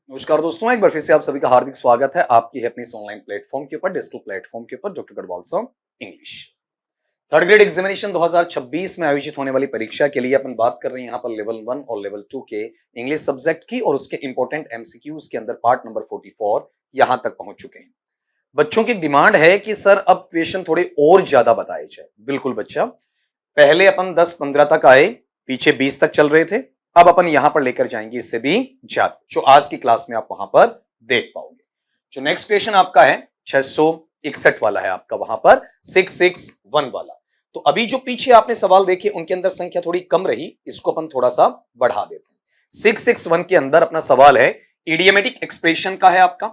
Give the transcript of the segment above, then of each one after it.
नमस्कार दोस्तों, एक बार फिर से आप सभी का हार्दिक स्वागत है आपकी है अपनी ऑनलाइन प्लेटफॉर्म के ऊपर, डिजिटल प्लेटफॉर्म के ऊपर, doctor Garhwal sir English. Third grade examination 2026 में आयोजित होने वाली परीक्षा के लिए अपन बात कर रहे हैं यहाँ पर लेवल 1 और लेवल 2 के इंग्लिश सब्जेक्ट की और उसके इंपॉर्टेंट एमसीक्यूज के अंदर पार्ट नंबर 44 यहां तक पहुंच चुके हैं। बच्चों की डिमांड है कि सर अब क्वेश्चन थोड़े और ज्यादा बताए जाए। बिल्कुल बच्चा, पहले अपन 10-15 तक आए, पीछे 20 तक चल रहे थे, अब अपन यहां पर लेकर जाएंगे इससे भी ज्यादा, जो आज की क्लास में आप वहां पर देख पाओगे। जो नेक्स्ट क्वेश्चन आपका है 661 वाला है आपका, वहां पर 661 वाला। तो अभी जो पीछे आपने सवाल देखे उनके अंदर संख्या थोड़ी कम रही, इसको अपन थोड़ा सा बढ़ा देते हैं। 661 के अंदर अपना सवाल है इडियमेटिक एक्सप्रेशन का है आपका।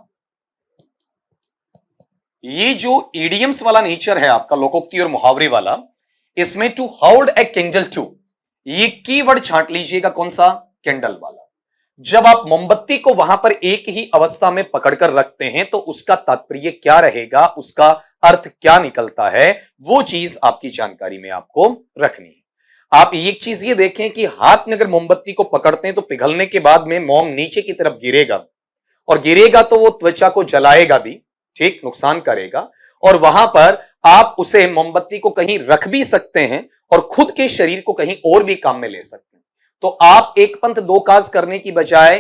ये जो इडियम्स वाला नेचर है आपका, लोकोक्ति और मुहावरे वाला, इसमें to hold a candle to, ये कीवर्ड छांट लीजिएगा, कौन सा? कैंडल वाला। जब आप मोमबत्ती को वहां पर एक ही अवस्था में पकड़कर रखते हैं तो उसका तात्पर्य क्या रहेगा, उसका अर्थ क्या निकलता है, वो चीज आपकी जानकारी में आपको रखनी है। आप एक चीज ये देखें कि हाथ में अगर मोमबत्ती को पकड़ते हैं तो पिघलने के बाद में मोम नीचे की तरफ गिरेगा, और गिरेगा तो वो त्वचा को जलाएगा भी, ठीक, नुकसान करेगा। और वहां पर आप उसे मोमबत्ती को कहीं रख भी सकते हैं और खुद के शरीर को कहीं और भी काम में ले सकते हैं। तो आप एक पंथ दो काज करने की बजाय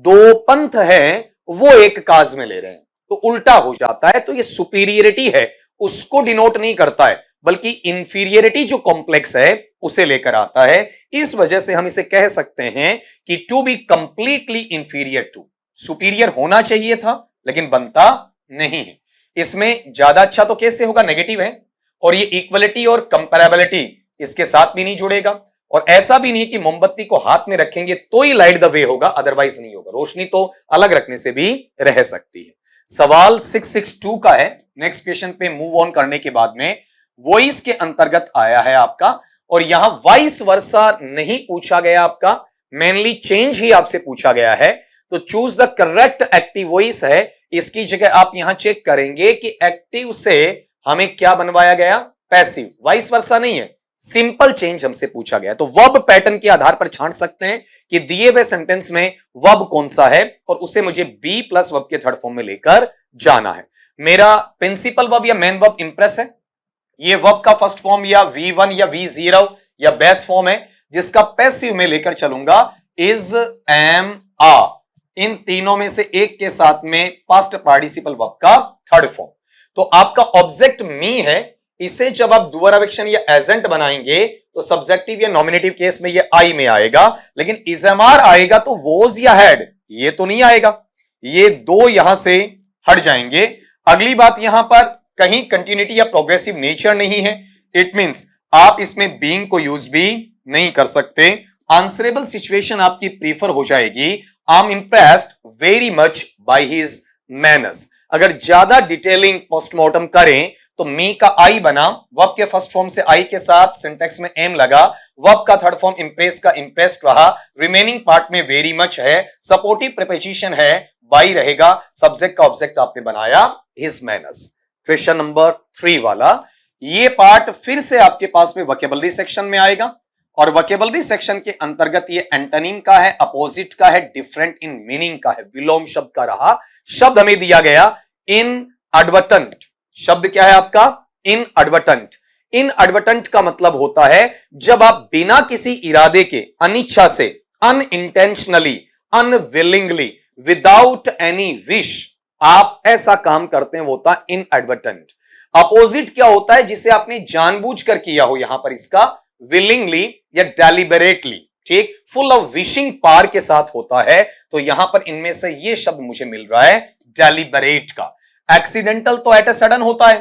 दो पंथ है वो एक काज में ले रहे हैं, तो उल्टा हो जाता है। तो ये सुपीरियरिटी है, उसको डिनोट नहीं करता है, बल्कि इंफीरियरिटी जो कॉम्प्लेक्स है उसे लेकर आता है। इस वजह से हम इसे कह सकते हैं कि to be completely inferior to, superior होना चाहिए था लेकिन बनता नहीं है। इसमें ज्यादा अच्छा तो कैसे होगा? नेगेटिव है, और ये इक्वलिटी और कंपैरेबिलिटी इसके साथ भी नहीं जुड़ेगा। और ऐसा भी नहीं कि मोमबत्ती को हाथ में रखेंगे तो ही लाइट द वे होगा, अदरवाइज नहीं होगा। रोशनी तो अलग रखने से भी रह सकती है। सवाल 662 का है। नेक्स्ट क्वेश्चन पे मूव ऑन करने के बाद में वॉइस के अंतर्गत आया है आपका, और यहां वाइस वर्सा नहीं पूछा गया आपका, मेनली चेंज ही आपसे पूछा गया है। तो choose the correct active voice है, इसकी जगह आप यहां चेक करेंगे कि एक्टिव से हमें क्या बनवाया गया? पैसिव। वाइस वर्सा नहीं है, सिंपल चेंज हमसे पूछा गया। तो वर्ब पैटर्न के आधार पर छांट सकते हैं कि दिए हुए सेंटेंस में वर्ब कौन सा है, और उसे मुझे बी प्लस वर्ब के थर्ड फॉर्म में लेकर जाना है। मेरा प्रिंसिपल वर्ब या मेन वर्ब इंप्रेस है, ये वर्ब का फर्स्ट फॉर्म या V1 या V0 या बेस फॉर्म है, जिसका पैसिव में लेकर चलूंगा इज, एम, आर। इन तीनों में से एक के साथ में पास्ट पार्टिसिपल वर्ब का थर्ड फॉर्म। तो आपका ऑब्जेक्ट मी है, इसे जब आप डूअर ऑफ या एजेंट बनाएंगे तो सब्जेक्टिव या नॉमिनेटिव केस में ये आई में आएगा, लेकिन इजएमआर आएगा तो वोज या हैड ये तो नहीं आएगा। ये दो यहां से हट जाएंगे। अगली बात, यहां पर कहीं कंटिन्यूटी या प्रोग्रेसिव नेचर नहीं है, इट मींस आप इसमें बीइंग को यूज भी नहीं कर सकते। आंसरेबल सिचुएशन आपकी प्रीफर हो जाएगी, I am impressed very much by his manners. अगर ज्यादा डिटेलिंग पोस्टमार्टम करें तो मी का आई बना, वर्ब के फर्स्ट फॉर्म से आई के साथ सिंटेक्स में एम लगा, वर्ब का थर्ड फॉर्म इंप्रेस का इंप्रेस्ड रहा, रिमेनिंग पार्ट में वेरी मच है, सपोर्टिव प्रीपोजिशन है, बाई रहेगा, सब्जेक्ट का ऑब्जेक्ट आपने बनाया हिज मैनर्स। क्वेश्चन नंबर 3 वाला, ये पार्ट फिर से आपके पास में वोकैबुलरी सेक्शन में आएगा, और वोकैबुलरी सेक्शन के अंतर्गत ये एंटोनिम का है, अपोजिट का है, डिफरेंट इन मीनिंग का है, विलोम शब्द का रहा। शब्द हमें दिया गया इनएडवर्टेंट। शब्द क्या है आपका? इनएडवर्टेंट। इनएडवर्टेंट का मतलब होता है जब आप बिना किसी इरादे के, अनिच्छा से, unintentionally, unwillingly, without any wish आप ऐसा काम करते हैं, वो होता है इनएडवर्टेंट। अपोजिट क्या होता है? जिसे आपने जानबूझकर किया हो, यहां पर इसका विलिंगली या डेलिबरेटली, ठीक, फुल ऑफ विशिंग पार के साथ होता है। तो यहां पर इनमें से ये शब्द मुझे मिल रहा है डेलिबरेट का। एक्सीडेंटल तो एट ए सडन होता है,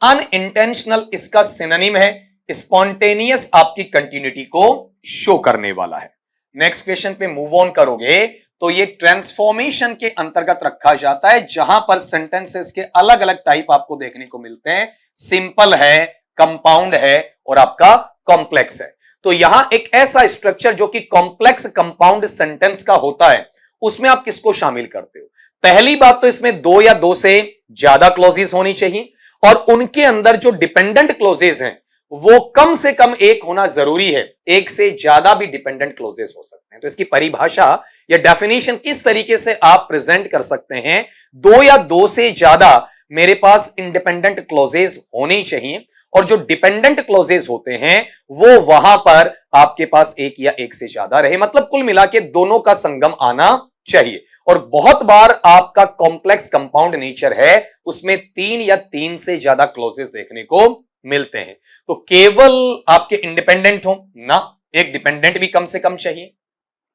अनइंटेंशनल इसका सिनोनिम है, स्पॉन्टेनियस आपकी कंटिन्यूटी को शो करने वाला है। नेक्स्ट क्वेश्चन पे मूव ऑन करोगे तो ये ट्रांसफॉर्मेशन के अंतर्गत रखा जाता है, जहां पर सेंटेंसेस के अलग अलग टाइप आपको देखने को मिलते हैं। सिंपल है, कंपाउंड है और आपका कॉम्प्लेक्स है। तो यहां एक ऐसा स्ट्रक्चर जो कि कॉम्प्लेक्स कंपाउंड सेंटेंस का होता है, उसमें आप किसको शामिल करते हो? पहली बात तो इसमें दो या दो से ज्यादा क्लॉजेस होनी चाहिए, और उनके अंदर जो डिपेंडेंट क्लॉजेस हैं वो कम से कम एक होना जरूरी है, एक से ज्यादा भी डिपेंडेंट क्लोजेस हो सकते हैं। तो इसकी परिभाषा या डेफिनेशन किस तरीके से आप प्रेजेंट कर सकते हैं, दो या दो से ज्यादा मेरे पास इंडिपेंडेंट क्लोजेस होने चाहिए, और जो डिपेंडेंट क्लोजेस होते हैं वो वहां पर आपके पास एक या एक से ज्यादा रहे, मतलब कुल मिला के दोनों का संगम आना चाहिए। और बहुत बार आपका कॉम्प्लेक्स कंपाउंड नेचर है, उसमें तीन या तीन से ज्यादा क्लोजेस देखने को मिलते हैं। तो केवल आपके इंडिपेंडेंट हो ना, एक डिपेंडेंट भी कम से कम चाहिए।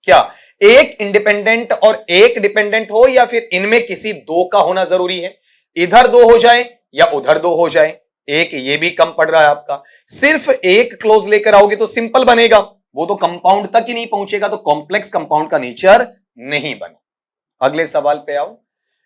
क्या एक इंडिपेंडेंट और एक डिपेंडेंट हो, या फिर इनमें किसी दो का होना जरूरी है? इधर दो हो जाए या उधर दो हो जाए, एक ये भी कम पड़ रहा है आपका। सिर्फ एक क्लोज लेकर आओगे तो सिंपल बनेगा, वो तो कंपाउंड तक ही नहीं पहुंचेगा, तो कॉम्प्लेक्स कंपाउंड का नेचर नहीं बने। अगले सवाल पे आओ।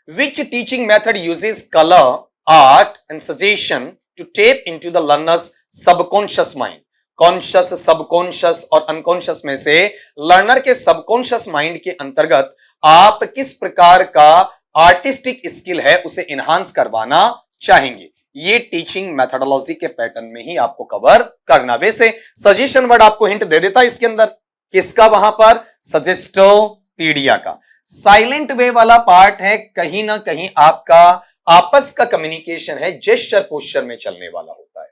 Which teaching method uses colour, art and suggestion to tap into the learner's subconscious mind? Conscious, subconscious और अनकॉन्शियस में से लर्नर के सबकॉन्शियस माइंड के अंतर्गत आप किस प्रकार का आर्टिस्टिक स्किल है उसे इनहांस करवाना चाहेंगे? ये टीचिंग मेथोडोलॉजी के पैटर्न में ही आपको कवर करना। वैसे सजेशन वर्ड आपको हिंट दे देता है इसके अंदर, किसका? वहां पर सजेस्टोपीडिया का। साइलेंट वे वाला पार्ट है, कहीं ना कहीं आपका आपस का कम्युनिकेशन है, जेस्चर पोस्चर में चलने वाला होता है।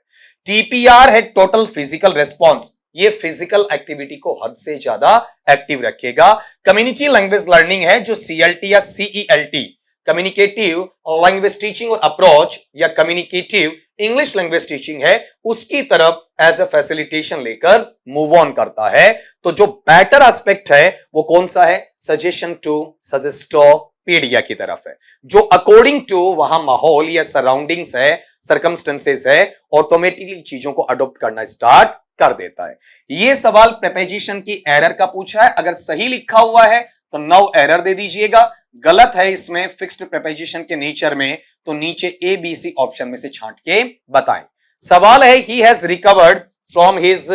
टीपीआर है टोटल फिजिकल रेस्पॉन्स, ये फिजिकल एक्टिविटी को हद से ज्यादा एक्टिव रखेगा। कम्युनिटी लैंग्वेज लर्निंग है जो सीएलटी या सीईएलटी, कम्युनिकेटिव लैंग्वेज टीचिंग और अप्रोच, या कम्युनिकेटिव इंग्लिश लैंग्वेज टीचिंग है, उसकी तरफ एज ए फैसिलिटेशन लेकर मूव ऑन करता है। तो जो बेटर एस्पेक्ट है वो कौन सा है? सजेशन टू सजेस्टोपीडिया की तरफ है, जो अकॉर्डिंग टू वहां माहौल या सराउंडिंग्स है, सर्कमस्टेंसेस है, ऑटोमेटिकली चीजों को अडॉप्ट करना स्टार्ट कर देता है। ये सवाल प्रीपोजिशन की एरर का पूछा है, अगर सही लिखा हुआ है तो नो एरर दे दीजिएगा, गलत है इसमें फिक्स्ड प्रीपोजिशन के नेचर में तो नीचे ए बी सी ऑप्शन में से छांट के बताएं। सवाल है he has recovered from his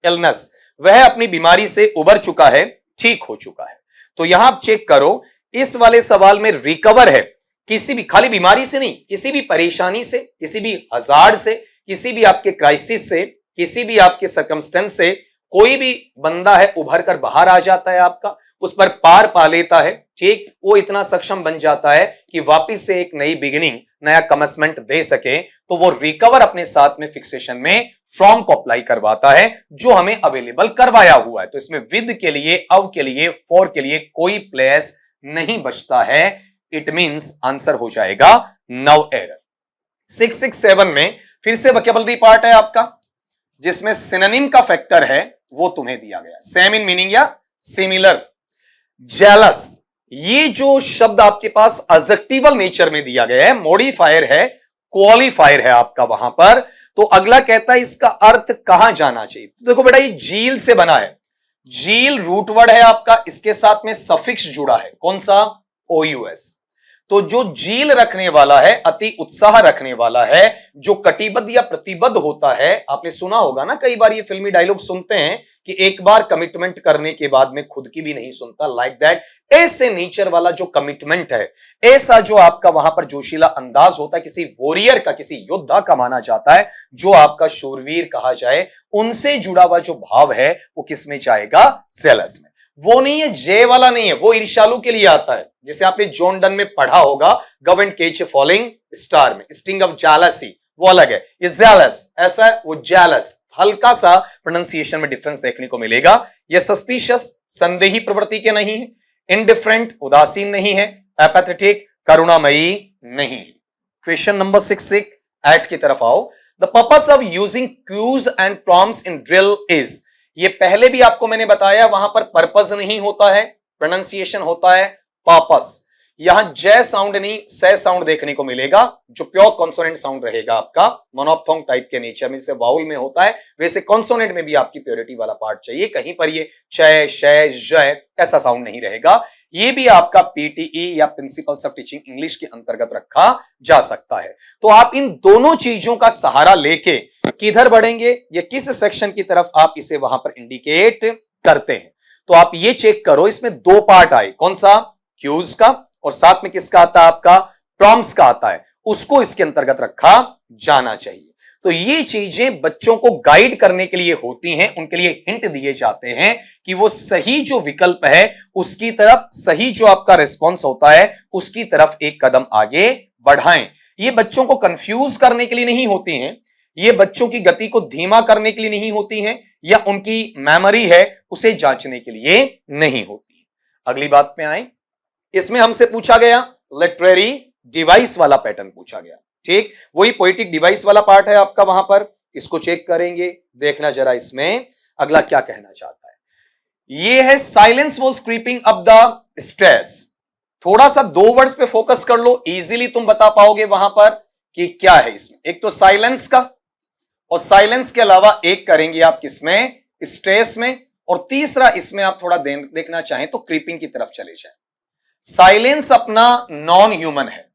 illness, वह अपनी बीमारी से उबर चुका है, ठीक हो चुका है। तो यहां आप चेक करो, इस वाले सवाल में रिकवर है, किसी भी खाली बीमारी से नहीं, किसी भी परेशानी से, किसी भी हजार्ड से, किसी भी आपके क्राइसिस से, किसी भी आपके सर्कमस्टेंस से कोई भी बंदा है उभर कर बाहर आ जाता है, आपका उस पर पार पा लेता है, ठीक, वो इतना सक्षम बन जाता है कि वापिस से एक नई बिगिनिंग, नया कमिटमेंट दे सके, तो वो रिकवर अपने साथ में फिक्सेशन में फ्रॉम को अप्लाई करवाता है जो हमें अवेलेबल करवाया हुआ है। तो इसमें विद के लिए, अब के लिए, फॉर के लिए कोई प्लेस नहीं बचता है। इट मींस आंसर हो जाएगा नो एरर। 667 में फिर से वोकैबुलरी पार्ट है आपका, जिसमें सिनोनिम का फैक्टर है वो तुम्हें दिया गया, सेम इन मीनिंग या सिमिलर। जेलस, ये जो शब्द आपके पास एडजेक्टिवल नेचर में दिया गया है, मॉडिफायर है, क्वालिफायर है आपका वहां पर। तो अगला कहता है इसका अर्थ कहां जाना चाहिए। तो देखो बेटा, ये झील से बना है, झील रूट वर्ड है आपका, इसके साथ में सफिक्स जुड़ा है, कौन सा? ओयूएस। तो जो झील रखने वाला है, अति उत्साह रखने वाला है, जो कटिबद्ध या प्रतिबद्ध होता है, आपने सुना होगा ना, कई बार ये फिल्मी डायलॉग सुनते हैं कि एक बार कमिटमेंट करने के बाद में खुद की भी नहीं सुनता, लाइक दैट। ऐसे नेचर वाला जो कमिटमेंट है, ऐसा जो आपका वहां पर जोशीला अंदाज होता है, किसी वॉरियर का, किसी योद्धा का माना जाता है, जो आपका शूरवीर कहा जाए, उनसे जुड़ा हुआ जो भाव है वो किस में जाएगा? जेलस में। वो नहीं है, जे वाला नहीं है, वो ईर्ष्यालु के लिए आता है, जिसे आपने जॉन डन में पढ़ा होगा, go and catch a falling star में, स्टिंग ऑफ जेलसी, वो अलग है। ये जेलस ऐसा है, वो जेलस, हल्का सा प्रोनाउंसिएशन में डिफरेंस देखने को मिलेगा। ये सस्पिशियस, संदेही प्रवृत्ति के नहीं है, इनडिफरेंट, उदासीन नहीं है, एपैथेटिक, करुणामयी नहीं है। क्वेश्चन नंबर 6 एट की तरफ आओ। The purpose of using cues and prompts in drill is, ये पहले भी आपको मैंने बताया, वहां पर पर्पस नहीं होता है, प्रोनाउंसिएशन होता है पर्पस। यहां जय साउंड नहीं, से साउंड देखने को मिलेगा, जो प्योर कॉन्सोनेंट साउंड रहेगा आपका, मोनोप्थोंग टाइप के नेचर में, से वाउल में होता है, वैसे कॉन्सोनेंट में भी आपकी प्योरिटी वाला पार्ट चाहिए, कहीं पर ये चय, शय, जय ऐसा साउंड नहीं रहेगा। ये भी आपका पीटीई या प्रिंसिपल्स ऑफ टीचिंग इंग्लिश के अंतर्गत रखा जा सकता है। तो आप इन दोनों चीजों का सहारा लेके किधर बढ़ेंगे, या किस सेक्शन की तरफ आप इसे वहां पर इंडिकेट करते हैं। तो आप ये चेक करो, इसमें दो पार्ट आए, कौन सा? क्यूज का, और साथ में किसका आता है? आपका प्रॉम्प्ट्स का आता है, उसको इसके अंतर्गत रखा जाना चाहिए। तो ये चीजें बच्चों को गाइड करने के लिए होती हैं, उनके लिए हिंट दिए जाते हैं कि वो सही जो विकल्प है उसकी तरफ, सही जो आपका रिस्पॉन्स होता है उसकी तरफ एक कदम आगे बढ़ाएं। ये बच्चों को कंफ्यूज करने के लिए नहीं होती हैं, ये बच्चों की गति को धीमा करने के लिए नहीं होती हैं, या उनकी मेमोरी है उसे जांचने के लिए नहीं होती। अगली बात पे आए, इसमें हमसे पूछा गया लिटरेरी डिवाइस वाला पैटर्न पूछा गया। ठीक, वही पोएटिक डिवाइस वाला पार्ट है आपका, वहां पर इसको चेक करेंगे, देखना जरा इसमें अगला क्या कहना चाहता है। ये है silence was creeping up the stress. थोड़ा सा दो वर्ड्स पे फोकस कर लो, इजीली तुम बता पाओगे वहां पर कि क्या है इसमें। एक तो साइलेंस का, और साइलेंस के अलावा एक करेंगे आप किसमें, स्ट्रेस में, और तीसरा इसमें आप थोड़ा देखना चाहें तो क्रीपिंग की तरफ चले जाए। साइलेंस अपना नॉन ह्यूमन है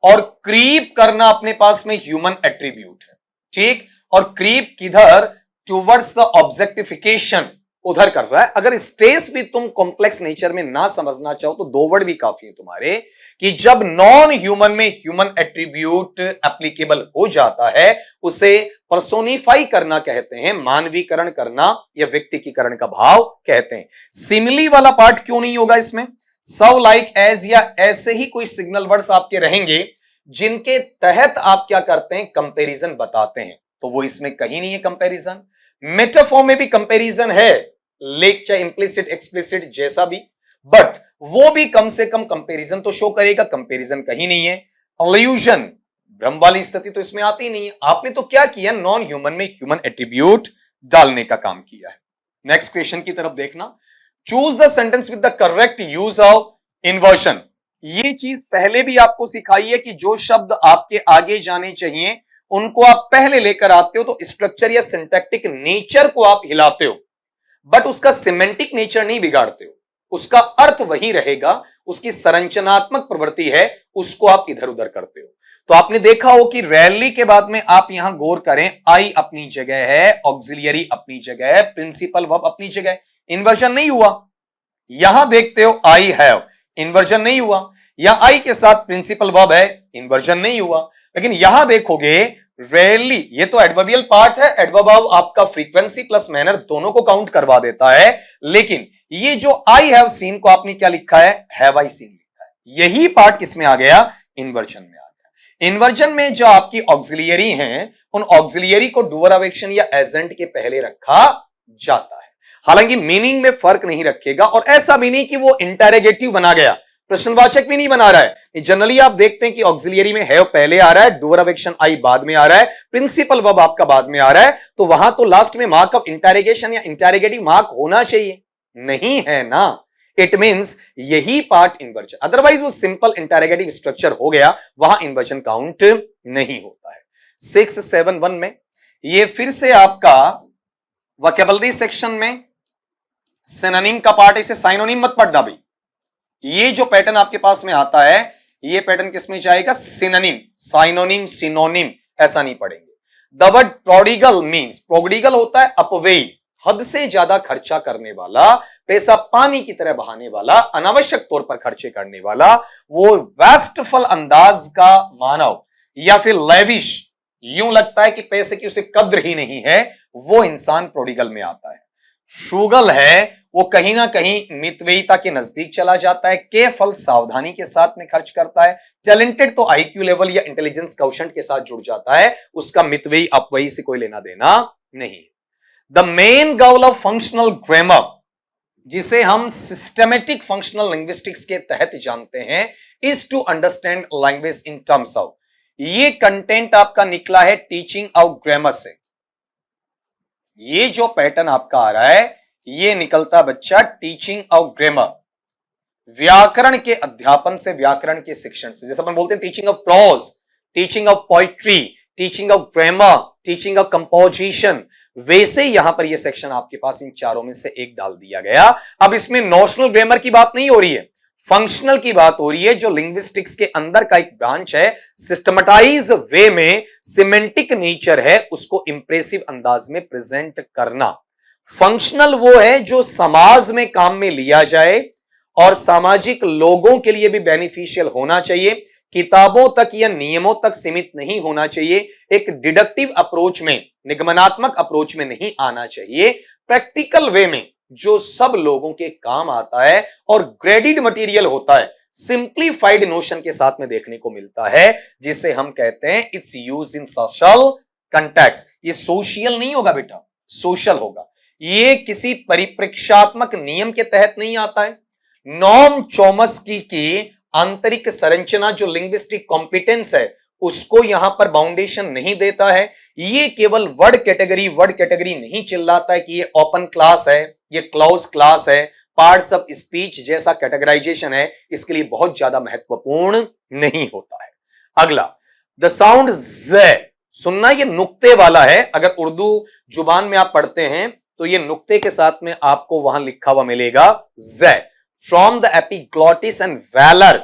और क्रीप करना अपने पास में ह्यूमन एट्रीब्यूट है। ठीक, और क्रीप किधर, टुवर्ड्स द ऑब्जेक्टिफिकेशन, उधर कर रहा है। अगर स्ट्रेस भी तुम कॉम्प्लेक्स नेचर में ना समझना चाहो तो दो वर्ड भी काफी है तुम्हारे, कि जब नॉन ह्यूमन में ह्यूमन एट्रीब्यूट एप्लीकेबल हो जाता है उसे पर्सोनिफाई करना कहते हैं, मानवीकरण करना या व्यक्तिकीकरण का भाव कहते हैं। सिमिली वाला पार्ट क्यों नहीं होगा इसमें, सव, लाइक, एज या ऐसे ही कोई सिग्नल वर्ड्स आपके रहेंगे जिनके तहत आप क्या करते हैं, कंपैरिजन बताते हैं, तो वो इसमें कहीं नहीं है कंपैरिजन। मेटाफोर में भी कंपैरिजन है, लेक चाहे इंप्लिसिट एक्सप्लिसिट जैसा भी, बट वो भी कम से कम कंपैरिजन तो शो करेगा, कंपैरिजन कहीं नहीं है। अल्यूजन, भ्रम वाली स्थिति तो इसमें आती नहीं है। आपने तो क्या किया, नॉन ह्यूमन में ह्यूमन एट्रीब्यूट डालने का काम किया है। नेक्स्ट क्वेश्चन की तरफ देखना, choose the sentence with the correct use of inversion. ये चीज पहले भी आपको सिखाई है कि जो शब्द आपके आगे जाने चाहिए उनको आप पहले लेकर आते हो, तो स्ट्रक्चर या सिंटैक्टिक नेचर को आप हिलाते हो, बट उसका सिमेंटिक नेचर नहीं बिगाड़ते हो, उसका अर्थ वही रहेगा, उसकी संरचनात्मक प्रवृत्ति है उसको आप इधर उधर करते हो। तो आपने देखा हो कि रैली के बाद में आप यहां गौर करें, आई अपनी जगह है, ऑक्सिलियरी अपनी जगह है, प्रिंसिपल वर्ब अपनी जगह है, इन्वर्जन नहीं हुआ। यहां देखते हो आई हैव, इन्वर्जन नहीं हुआ, या आई के साथ प्रिंसिपल वर्ब है, इन्वर्जन नहीं हुआ। लेकिन यहां देखोगे रेयरली, ये तो एडवर्बियल पार्ट है, एडवर्ब आपका फ्रीक्वेंसी प्लस मैनर दोनों को काउंट करवा देता है, लेकिन ये जो आई हैव सीन को आपने क्या लिखा है, हैव आई सीन लिखा है, यही पार्ट किसमें आ गया, इन्वर्जन में आ गया। इन्वर्जन में जो आपकी ऑक्सिलियरी हैं, उन ऑक्सिलियरी को डूअर ऑफ एक्शन या एजेंट के पहले रखा जाता है। हालांकि मीनिंग में फर्क नहीं रखेगा, और ऐसा भी नहीं कि वो इंटरोगेटिव बना गया, प्रश्नवाचक भी नहीं बना रहा है। जनरली आप देखते हैं कि ऑक्सिलियरी में हैव पहले आ रहा है, डूअर ऑफ एक्शन आई बाद में आ रहा है, प्रिंसिपल वर्ब आपका बाद में आ रहा है, तो वहां तो लास्ट में मार्क ऑफ इंटरोगेशन या इंटरोगेटिव मार्क होना चाहिए, नहीं है ना। इट मींस यही पार्ट इन्वर्जन, अदरवाइज वो सिंपल इंटरोगेटिव स्ट्रक्चर हो गया, वहां इन्वर्जन काउंट नहीं होता है। 671 में ये फिर से आपका वोकैबुलरी सेक्शन में सिनोनिम का पार्ट, इसे साइनोनिम मत पढ़ना भाई। ये जो पैटर्न आपके पास में आता है, ये पैटर्न किसमें जाएगा, सिनोनिम, साइनोनिम, सिनोनिम ऐसा नहीं पढ़ेंगे। The word prodigal means, prodigal होता है अपव्ययी, हद से ज्यादा खर्चा करने वाला, पैसा पानी की तरह बहाने वाला, अनावश्यक तौर पर खर्चे करने वाला, वो वेस्टफुल अंदाज का मानव, या फिर लेविश, यूं लगता है कि पैसे की उसे कद्र ही नहीं है, वो इंसान प्रोडिगल में आता है। फ्रूगल है, वो कहीं ना कहीं मितव्ययिता के नजदीक चला जाता है, केयरफुल, सावधानी के साथ में खर्च करता है। टैलेंटेड तो आईक्यू लेवल या इंटेलिजेंस क्वोशंट के साथ जुड़ जाता है, उसका मितव्ययी अपव्ययी से कोई लेना देना नहीं। The main goal of functional grammar, जिसे हम सिस्टमेटिक फंक्शनल लिंग्विस्टिक्स के तहत जानते हैं, is to understand language in terms of, ये कंटेंट आपका निकला है टीचिंग ऑफ ग्रामर से। ये जो पैटर्न आपका आ रहा है, ये निकलता बच्चा टीचिंग ऑफ ग्रामर, व्याकरण के अध्यापन से, व्याकरण के शिक्षण से। जैसे अपन बोलते हैं teaching of pros, teaching of poetry, teaching of grammar, teaching of composition, वैसे यहां पर ये सेक्शन आपके पास इन चारों में से एक डाल दिया गया। अब इसमें नोशनल ग्रामर की बात नहीं हो रही है, फंक्शनल की बात हो रही है, जो लिंग्विस्टिक्स के अंदर का एक ब्रांच है, सिस्टमटाइज वे में सिमेंटिक नेचर है, उसको इंप्रेसिव अंदाज में प्रेजेंट करना। फंक्शनल वो है जो समाज में काम में लिया जाए और सामाजिक लोगों के लिए भी बेनिफिशियल होना चाहिए। किताबों तक या नियमों तक सीमित नहीं होना चाहिए, एक डिडक्टिव अप्रोच में, निगमनात्मक अप्रोच में नहीं आना चाहिए, प्रैक्टिकल वे में जो सब लोगों के काम आता है और ग्रेडेड मटेरियल होता है, सिंप्लीफाइड नोशन के साथ में देखने को मिलता है, जिसे हम कहते हैं it's use in social context. ये सोशल नहीं होगा बेटा, सोशल होगा। ये किसी परिप्रेक्ष्यात्मक नियम के तहत नहीं आता है। नॉर्म चॉम्स्की की आंतरिक संरचना जो लिंग्विस्टिक कॉम्पिटेंस है उसको यहां पर बाउंडेशन नहीं देता है। ये केवल वर्ड कैटेगरी नहीं चिल्लाता है कि ये ओपन क्लास है, ये क्लोज क्लास है, पार्ट्स ऑफ स्पीच जैसा कैटेगराइजेशन है, इसके लिए बहुत ज्यादा महत्वपूर्ण नहीं होता है। अगला, द साउंड ज सुनना, ये नुक्ते वाला है। अगर उर्दू जुबान में आप पढ़ते हैं तो ये नुक्ते के साथ में आपको वहां लिखा हुआ मिलेगा ज। From the epiglottis and velar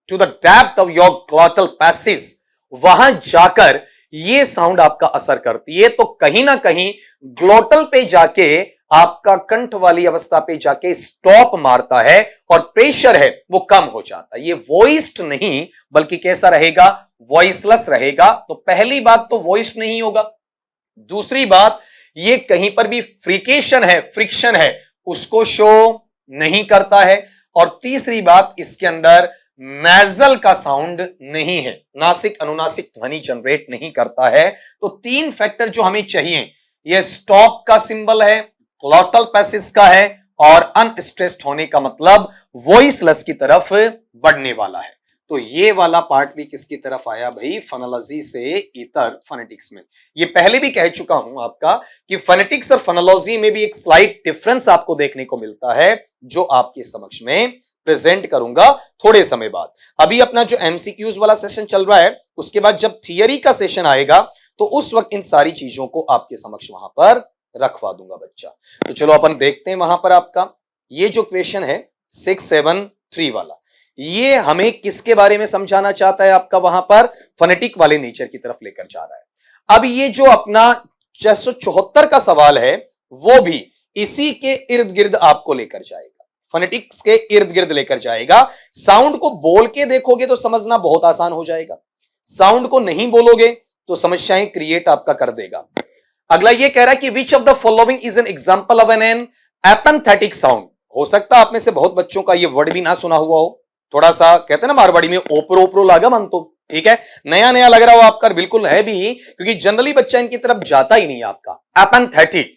to the depth of your glottal passage, वहां जाकर ये साउंड आपका असर करती है। तो कहीं ना कहीं ग्लॉटल पे जाके आपका कंठ वाली अवस्था पे जाके स्टॉप मारता है और प्रेशर है वो कम हो जाता है। ये वॉइस्ड नहीं बल्कि कैसा रहेगा, वॉइसलेस रहेगा। तो पहली बात तो वॉइस नहीं होगा। दूसरी बात, ये कहीं पर भी फ्रिक्शन है उसको शो नहीं करता है। और तीसरी बात, इसके अंदर नेजल का साउंड नहीं है, नासिक अनुनासिक ध्वनि जनरेट नहीं करता है। तो तीन फैक्टर जो हमें चाहिए, ये स्टॉप का सिंबल है, ग्लॉटल पैसेज का है और अनस्ट्रेस्ड होने का मतलब वॉइसलेस की तरफ बढ़ने वाला है। तो ये वाला पार्ट भी किसकी तरफ आया भाई, फोनोलॉजी से इतर फोनेटिक्स में। ये पहले भी कह चुका हूं आपका कि फोनेटिक्स और फोनोलॉजी में भी एक स्लाइट डिफरेंस आपको देखने को मिलता है, जो आपके समक्ष में प्रेजेंट करूंगा थोड़े समय बाद। अभी अपना जो एमसीक्यूज वाला सेशन चल रहा है, उसके बाद जब थियरी का सेशन आएगा तो उस वक्त इन सारी चीजों को आपके समक्ष वहां पर रखवा दूंगा बच्चा। तो चलो अपन देखते हैं वहां पर आपका ये जो क्वेश्चन है 673 वाला, ये हमें किसके बारे में समझाना चाहता है आपका, वहां पर फोनेटिक वाले नेचर की तरफ लेकर जा रहा है। अब ये जो अपना 674 का सवाल है वो भी इसी के इर्द गिर्द आपको लेकर जाएगा, फोनेटिक्स के इर्द गिर्द लेकर जाएगा। साउंड को बोल के देखोगे तो समझना बहुत आसान हो जाएगा, साउंड को नहीं बोलोगे तो समस्याएं क्रिएट आपका कर देगा। अगला ये कह रहा है कि which of the following is an example of an epenthetic sound. हो सकता है आप में से बहुत बच्चों का ये वर्ड भी ना सुना हुआ हो, थोड़ा सा कहते हैं ना मारवाड़ी में ओपरो ओपरो लागा मन, तो ठीक है, नया नया लग रहा हो आपका, बिल्कुल है भी, क्योंकि जनरली बच्चा इनकी तरफ जाता ही नहीं आपका। एपेंथेटिक,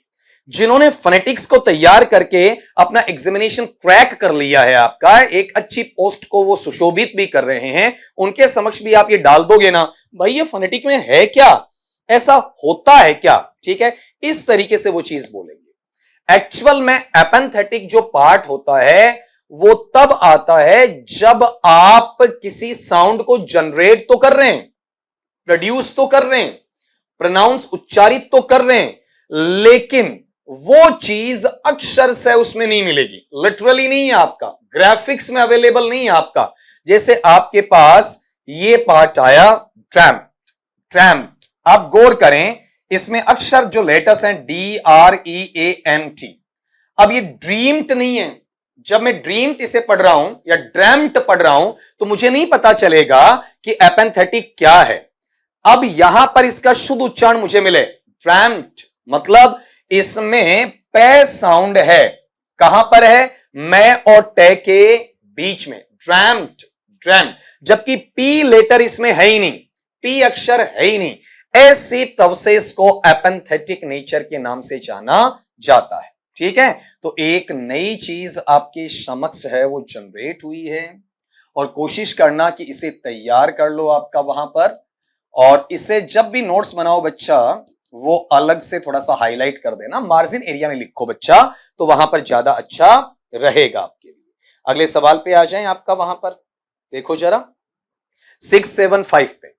जिन्होंने फोनेटिक्स को तैयार करके अपना एग्जामिनेशन क्रैक कर लिया है आपका, एक अच्छी पोस्ट को वो सुशोभित भी कर रहे हैं, उनके समक्ष भी आप ये डाल दोगे ना भाई ये फोनेटिक में है क्या, ऐसा होता है क्या, ठीक है, इस तरीके से वो चीज बोलेंगे। एक्चुअल में एपेंथेटिक जो पार्ट होता है वो तब आता है जब आप किसी साउंड को जनरेट तो कर रहे हैं, प्रोड्यूस तो कर रहे हैं, प्रोनाउंस उच्चारित तो कर रहे हैं, लेकिन वो चीज अक्षर से उसमें नहीं मिलेगी, लिटरली नहीं है आपका, ग्राफिक्स में अवेलेबल नहीं है आपका। जैसे आपके पास ये पार्ट आया ट्रैम्प्ड, ट्रैम्प्ड, आप गौर करें इसमें अक्षर जो लेटर्स हैं DREAMT। अब ये ड्रीम्ड नहीं है, जब मैं ड्रीम्ड इसे पढ़ रहा हूं या ड्रैम्ड पढ़ रहा हूं तो मुझे नहीं पता चलेगा कि एपेंथेटिक क्या है। अब यहां पर इसका शुद्ध उच्चारण मुझे मिले ड्रैम्ड, मतलब इसमें पे साउंड है, कहां पर है, मैं और टे के बीच में, ड्रैम्ड, ड्रैम्ड, जबकि पी लेटर इसमें है ही नहीं, पी अक्षर है ही नहीं। ऐसी प्रोसेस को एपेंथेटिक नेचर के नाम से जाना जाता है, ठीक है। तो एक नई चीज आपके समक्ष है वो जनरेट हुई है और कोशिश करना कि इसे तैयार कर लो आपका वहां पर, और इसे जब भी नोट्स बनाओ बच्चा वो अलग से थोड़ा सा हाईलाइट कर देना, मार्जिन एरिया में लिखो बच्चा, तो वहां पर ज्यादा अच्छा रहेगा आपके लिए। अगले सवाल पे आ जाएं आपका, वहां पर देखो जरा 675 पे,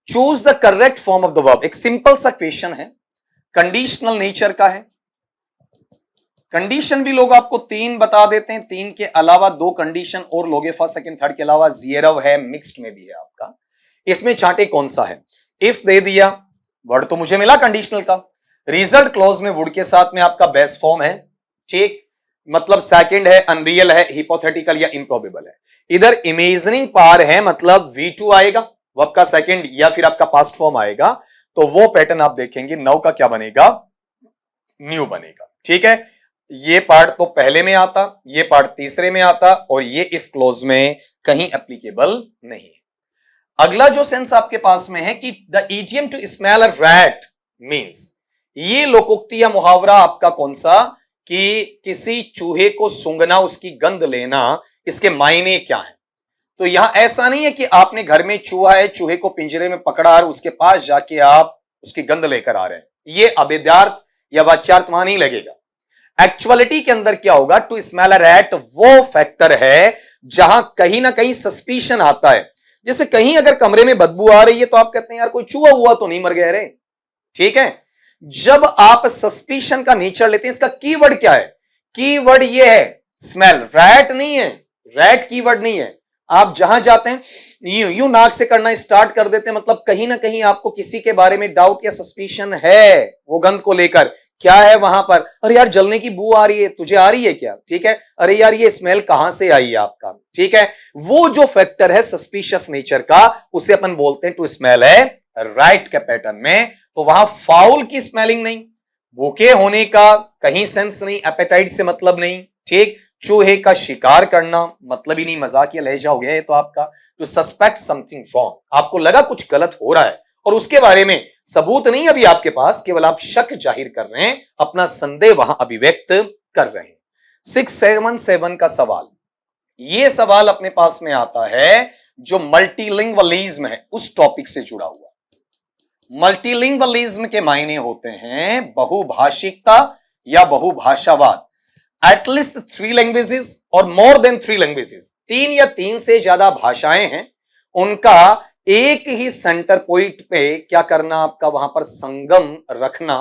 choose the correct form of the verb. एक सिंपल सा क्वेश्चन है, कंडीशनल नेचर का है। कंडीशन भी लोग आपको 3 बता देते हैं, 3 के अलावा 2 कंडीशन और लोगे, फर्स्ट सेकंड थर्ड के अलावा जीरो है, मिक्स्ड में भी है आपका। इसमें चांटे कौन सा है, इफ दे दिया, वर्ड तो मुझे मिला कंडीशनल का, रिजल्ट क्लॉज में वुड के साथ में आपका बेस्ट फॉर्म है, ठीक, मतलब सेकंड है, अनरियल है, हिपोथेटिकल या इम्प्रोबेबल है। इधर इमेजिनिंग पार है, मतलब V2 आएगा, वर्ब का सेकंड, या फिर आपका पास्ट फॉर्म आएगा, तो वो पैटर्न आप देखेंगे नाउ का क्या बनेगा, न्यू बनेगा। ठीक है, ये पार्ट तो पहले में आता, ये पार्ट तीसरे में आता, और ये इफ क्लोज में कहीं एप्लीकेबल नहीं है। अगला जो सेंस आपके पास में है कि the idiom to smell a rat means, ये लोकोक्ति या मुहावरा आपका कौन सा, कि किसी चूहे को सूंघना, उसकी गंध लेना, इसके मायने क्या है। तो यहां ऐसा नहीं है कि आपने घर में चूहा है, चूहे को पिंजरे में पकड़ा और उसके पास जाके आप उसकी गंध लेकर आ रहे हैं, ये अभेद्यार्थ या वाच्यार्थ वहां नहीं लगेगा। एक्चुअलिटी के अंदर क्या होगा, टू स्मेल अ रैट वो फैक्टर है जहां कहीं ना कहीं सस्पिशन आता है। जैसे कहीं अगर कमरे में बदबू आ रही है तो आप कहते हैं यार कोई चूहा हुआ तो नहीं मर गया रे। ठीक है, जब आप सस्पिशन का नेचर लेते हैं, इसका कीवर्ड क्या है, कीवर्ड ये है स्मेल, रैट नहीं है, रैट कीवर्ड नहीं है। आप जहां जाते हैं यूं नाक से करना स्टार्ट कर देते हैं, मतलब कहीं ना कहीं आपको किसी के बारे में डाउट या सस्पिशन है वो गंध को लेकर। क्या है वहां पर, अरे यार जलने की बू आ रही है, तुझे आ रही है क्या, ठीक है, अरे यार ये स्मेल कहां से आई है आपका, ठीक है, वो जो फैक्टर है सस्पिशियस नेचर का, उसे अपन बोलते हैं टू स्मेल है राइट के पैटर्न में। तो वहां फाउल की स्मेलिंग नहीं, भूखे होने का कहीं सेंस नहीं, एपेटाइट से मतलब नहीं, ठीक, चूहे का शिकार करना मतलब ही नहीं, मजाकिया लहजा हो गया है तो आपका। टू सस्पेक्ट समथिंग रॉन्ग, आपको लगा कुछ गलत हो रहा है और उसके बारे में सबूत नहीं अभी आपके पास, केवल आप शक जाहिर कर रहे हैं, अपना संदेह वहां अभिव्यक्त कर रहे हैं। 677 का सवाल, यह सवाल अपने पास में आता है जो मल्टीलिंगुअलिज्म है उस टॉपिक से जुड़ा हुआ। मल्टीलिंगुअलिज्म के मायने होते हैं बहुभाषिकता या बहुभाषावाद। एटलीस्ट 3 लैंग्वेजेस और मोर देन 3 लैंग्वेजेस, 3 या 3 से ज्यादा भाषाएं हैं, उनका एक ही सेंटर पॉइंट पे क्या करना, आपका वहां पर संगम रखना,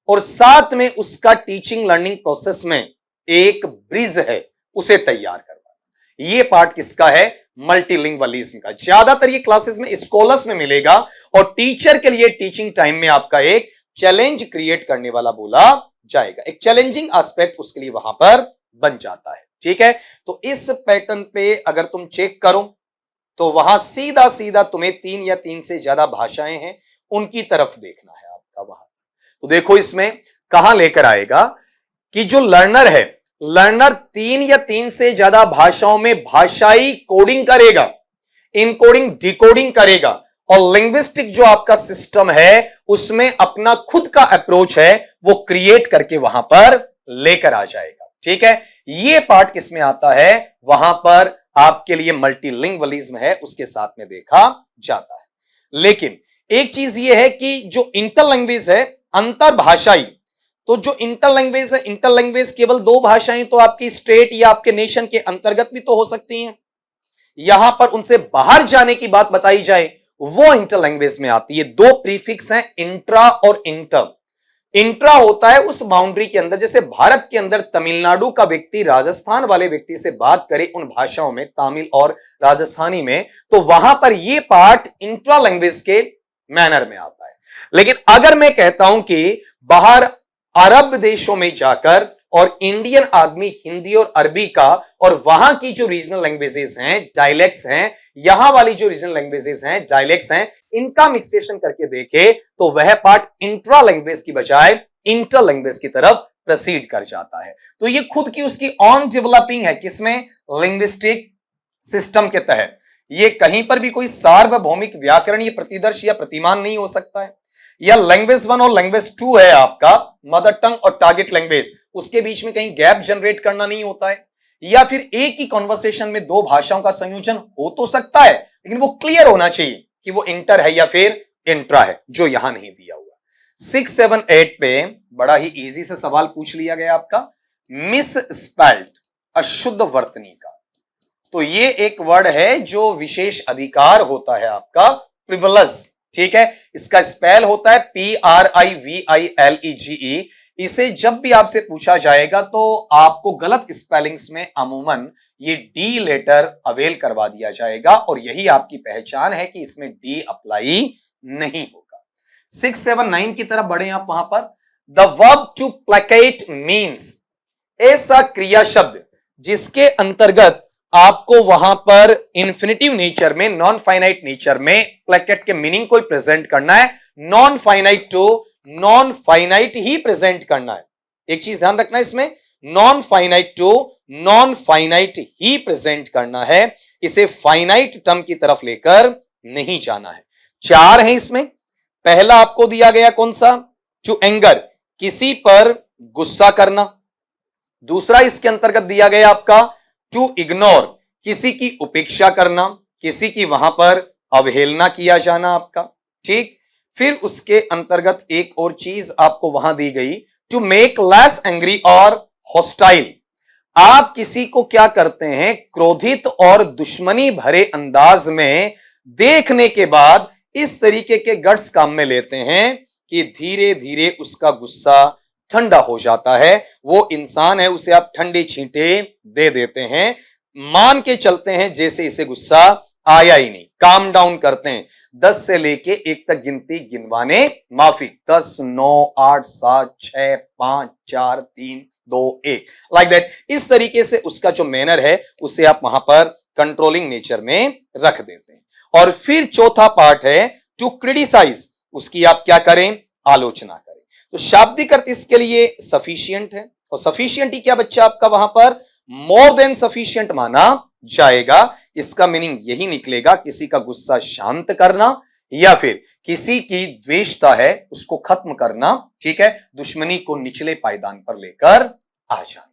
और साथ में उसका टीचिंग लर्निंग प्रोसेस में एक ब्रिज है उसे तैयार करना। ये पार्ट किसका है, मल्टीलिंगुअलिज्म का। ज्यादातर ये क्लासेस में स्कॉलर्स में मिलेगा और टीचर के लिए टीचिंग टाइम में आपका एक चैलेंज क्रिएट करने वाला बोला जाएगा, एक चैलेंजिंग एस्पेक्ट उसके लिए वहां पर बन जाता है। ठीक है, तो इस पैटर्न पे अगर तुम चेक करो तो वहां सीधा सीधा तुम्हें 3 या 3 से ज्यादा भाषाएं हैं उनकी तरफ देखना है आपका वहां। तो देखो इसमें कहां लेकर आएगा कि जो लर्नर है, लर्नर 3 या 3 से ज्यादा भाषाओं में भाषाई कोडिंग करेगा, इनकोडिंग डिकोडिंग करेगा, और लिंग्विस्टिक जो आपका सिस्टम है उसमें अपना खुद का अप्रोच है वो क्रिएट करके वहां पर लेकर आ जाएगा। ठीक है, ये पार्ट किसमें आता है, वहां पर आपके लिए मल्टीलिंगुअलिज्म है उसके साथ में देखा जाता है। लेकिन एक चीज ये है कि जो इंटर लैंग्वेज है, अंतर भाषाई, तो जो इंटर लैंग्वेज है, इंटर लैंग्वेज केवल 2 भाषाएं तो आपकी स्टेट या आपके नेशन के अंतर्गत भी तो हो सकती हैं, यहां पर उनसे बाहर जाने की बात बताई जाए वो इंटर लैंग्वेज में आती है। 2 प्रीफिक्स हैं, इंट्रा और इंटर। इंट्रा होता है उस बाउंड्री के अंदर, जैसे भारत के अंदर तमिलनाडु का व्यक्ति राजस्थान वाले व्यक्ति से बात करे उन भाषाओं में, तमिल और राजस्थानी में, तो वहां पर यह पार्ट इंट्रा लैंग्वेज के मैनर में आता है। लेकिन अगर मैं कहता हूं कि बाहर अरब देशों में जाकर और इंडियन आदमी हिंदी और अरबी का और वहां की जो रीजनल लैंग्वेजेस हैं, डायलेक्ट्स हैं, यहां वाली जो रीजनल लैंग्वेजेस हैं, डायलेक्ट्स हैं, इनका मिक्सेशन करके देखे तो वह पार्ट इंट्रा लैंग्वेज की बजाय इंटर लैंग्वेज की तरफ प्रोसीड कर जाता है। तो ये खुद की उसकी ऑन डेवलपिंग है, किसमें, लिंग्विस्टिक सिस्टम के तहत। ये कहीं पर भी कोई सार्वभौमिक व्याकरण या प्रतिदर्श या प्रतिमान नहीं हो सकता है। या लैंग्वेज 1 और लैंग्वेज 2 है आपका, मदर टंग और टारगेट लैंग्वेज, उसके बीच में कहीं गैप जनरेट करना नहीं होता है। या फिर एक ही कॉन्वर्सेशन में 2 भाषाओं का संयोजन हो तो सकता है, लेकिन वो क्लियर होना चाहिए कि वो इंटर है या फिर इंट्रा है, जो यहां नहीं दिया हुआ। 678 पे बड़ा ही इजी से सवाल पूछ लिया गया आपका, मिस स्पेल्ड, अशुद्ध वर्तनी का। तो ये एक वर्ड है जो विशेष अधिकार होता है आपका, प्रिविलेज। ठीक है, इसका स्पेल होता है PRIVILEGE। इसे जब भी आपसे पूछा जाएगा तो आपको गलत स्पेलिंग्स में अमूमन ये डी लेटर अवेल करवा दिया जाएगा, और यही आपकी पहचान है कि इसमें डी अप्लाई नहीं होगा। 679 की तरफ बढ़े आप वहां पर, the verb to placate means, ऐसा क्रिया शब्द जिसके अंतर्गत आपको वहां पर इंफिनिटिव नेचर में, नॉन फाइनाइट नेचर में प्लेकेट के मीनिंग को प्रेजेंट करना है, non finite to non finite ही प्रेजेंट करना है। एक चीज ध्यान रखना है इसमें, non finite to non finite ही प्रेजेंट करना है, इसे फाइनाइट टर्म की तरफ लेकर नहीं जाना है। चार है इसमें। पहला आपको दिया गया कौन सा, टू एंगर, किसी पर गुस्सा करना। दूसरा इसके अंतर्गत दिया गया आपका टू इग्नोर, किसी की उपेक्षा करना, किसी की वहां पर अवहेलना किया जाना आपका, ठीक। फिर उसके अंतर्गत एक और चीज आपको वहां दी गई, टू मेक लेस एंग्री और हॉस्टाइल। आप किसी को क्या करते हैं, क्रोधित और दुश्मनी भरे अंदाज में देखने के बाद इस तरीके के गट्स काम में लेते हैं कि धीरे धीरे उसका गुस्सा ठंडा हो जाता है। वो इंसान है, उसे आप ठंडे छींटे दे देते हैं, मान के चलते हैं जैसे इसे गुस्सा आया ही नहीं, काम डाउन करते हैं। 10 से लेके 1 तक गिनती गिनवाने माफी, 10, 9, 8, 7, 6, 5, 4, 3, 2, 1, लाइक दैट। इस तरीके से उसका जो मैनर है उसे आप वहां पर कंट्रोलिंग नेचर में रख देते हैं। और फिर चौथा पार्ट है टू क्रिटिसाइज, उसकी आप क्या करें, आलोचना करें। तो शाब्दिक अर्थ इसके लिए सफिशिएंट है, और सफिशिएंट ही क्या बच्चा आपका वहां पर मोर देन सफिशिएंट माना जाएगा। इसका मीनिंग यही निकलेगा, किसी का गुस्सा शांत करना या फिर किसी की द्वेषता है उसको खत्म करना, ठीक है, दुश्मनी को निचले पायदान पर लेकर आ जाना।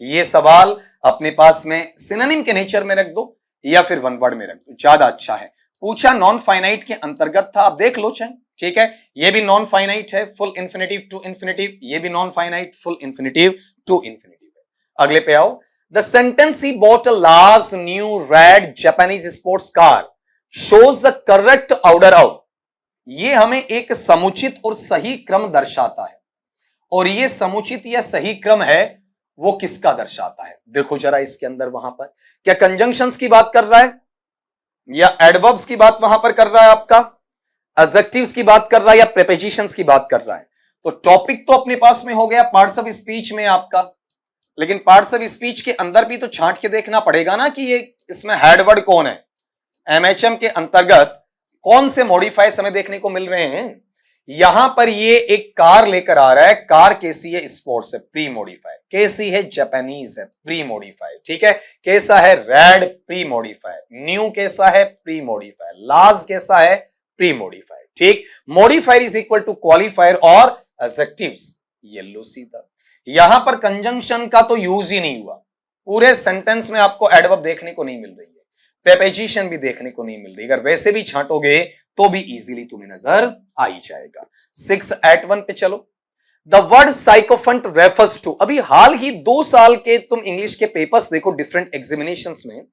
ये सवाल अपने पास में सिनोनिम के नेचर में रख दो या फिर वन वर्ड में रख दो, ज्यादा अच्छा है। पूछा नॉन फाइनाइट के अंतर्गत था, आप देख लो चाहे, ठीक है। ये भी नॉन फाइनाइट है, फुल इंफिनिटिव टू इंफिनिटिव, ये भी non finite full infinitive to infinitive है। अगले पे आओ, the sentence he bought a large new red Japanese sports car shows the correct order of. ये हमें एक समुचित और सही क्रम दर्शाता है, और ये समुचित या सही क्रम है वो किसका दर्शाता है, देखो जरा इसके अंदर वहां पर क्या कंजंक्शंस की बात कर रहा है या एडवर्ब्स की बात वहां पर कर रहा है, आपका एडजेक्टिव्स की बात कर रहा है या प्रीपोजिशंस की बात कर रहा है। तो टॉपिक तो अपने पास में हो गया पार्ट्स ऑफ स्पीच में आपका, लेकिन पार्ट्स ऑफ स्पीच के अंदर भी तो छांट के देखना पड़ेगा ना कि ये इसमें हेडवर्ड कौन है। एमएचएम के अंतर्गत कौन से मॉडिफायर्स हमें देखने को मिल रहे हैं। यहां पर ये एक कार लेकर आ रहा है, कार कैसी है, स्पोर्ट्स है, प्री मॉडिफायर, कैसी है, जापानीज है, प्री मॉडिफायर, ठीक है, कैसा है, रेड, प्री मॉडिफायर, न्यू कैसा है, प्री मॉडिफायर, लार्ज कैसा है, प्री मॉडिफायर, ठीक। Modifier is equal to qualifier और एडजेक्टिव्स, येलो सीधा। यहां पर कंजंक्शन का तो यूज ही नहीं हुआ, पूरे सेंटेंस में आपको एडवर्ब देखने को नहीं मिल रही है, प्रीपोजिशन भी देखने को नहीं मिल रही। अगर वैसे भी छांटोगे तो भी इजीली तुम्हें नजर आ ही जाएगा। 6 at 1 पे चलो। द वर्ड साइकोफंट रेफर्स टू, अभी हाल ही 2 साल के तुम इंग्लिश के पेपर्स देखो डिफरेंट एग्जामिनेशंस में,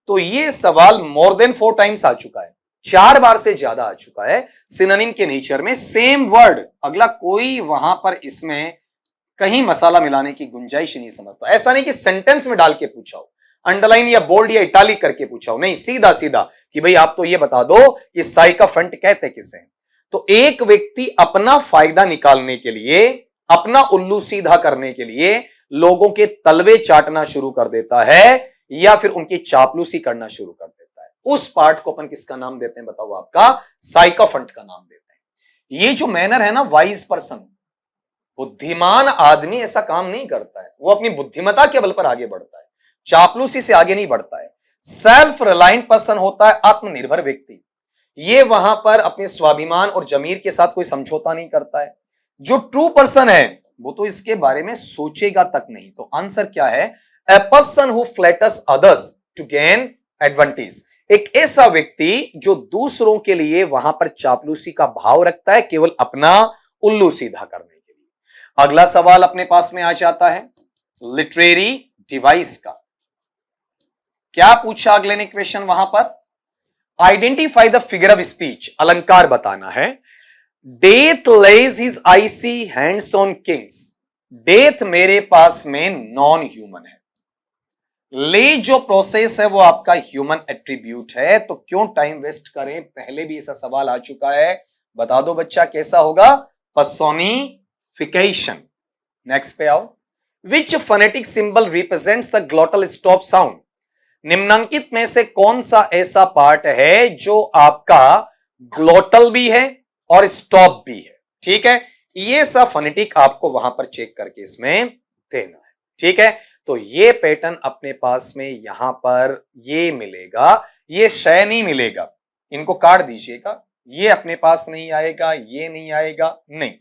तो ये सवाल मोर देन 4 टाइम्स आ चुका है, 4 बार से ज्यादा आ चुका है। सिनोनिम के नेचर में सेम वर्ड, अगला कोई वहां पर इसमें कहीं मसाला मिलाने की गुंजाइश नहीं समझता। ऐसा नहीं कि सेंटेंस में डाल के पूछा हो, अंडरलाइन या बोल्ड या इटालिक करके पूछा हो, नहीं, सीधा सीधा कि भाई आप तो ये बता दो कि साइकोफंट कहते किसे हैं। तो एक व्यक्ति अपना फायदा निकालने के लिए, अपना उल्लू सीधा करने के लिए लोगों के तलवे चाटना शुरू कर देता है या फिर उनकी चापलूसी करना शुरू कर देता है, उस पार्ट को अपन किसका नाम देते हैं बताओ, आपका साइकोफंट का नाम देते हैं। ये जो मैनर है ना, वाइज पर्सन, बुद्धिमान आदमी ऐसा काम नहीं करता है, वो अपनी बुद्धिमता के बल पर आगे बढ़ता है, चापलूसी से आगे नहीं बढ़ता है। सेल्फ रिलायंट पर्सन होता है आत्मनिर्भर व्यक्ति, ये वहां पर अपने स्वाभिमान और जमीर के साथ कोई समझौता नहीं करता है। जो ट्रू पर्सन है वो तो इसके बारे में सोचेगा तक नहीं। तो आंसर क्या है, a person who flatters others to gain advantage, एक ऐसा व्यक्ति जो दूसरों के लिए वहां पर चापलूसी का भाव रखता है केवल अपना उल्लू सीधा करने के लिए। अगला सवाल अपने पास में आ जाता है लिटरेरी डिवाइस का। क्या पूछा अगले ने क्वेश्चन वहां पर, identify the figure of speech, अलंकार बताना है। Death lays his icy hands on kings, death मेरे पास में नॉन ह्यूमन है, ले जो प्रोसेस है वो आपका ह्यूमन एट्रीब्यूट है, तो क्यों टाइम वेस्ट करें, पहले भी ऐसा सवाल आ चुका है, बता दो बच्चा कैसा होगा, पर्सोनिफिकेशन। नेक्स्ट पे आओ, which phonetic symbol represents the glottal stop sound. निम्नांकित में से कौन सा ऐसा पार्ट है जो आपका ग्लोटल भी है और स्टॉप भी है। ठीक है, ये सब फोनेटिक आपको वहां पर चेक करके इसमें देना है। ठीक है, तो ये पैटर्न अपने पास में यहां पर ये मिलेगा, ये शय नहीं मिलेगा, इनको काट दीजिएगा, ये अपने पास नहीं आएगा, ये नहीं आएगा, नहीं,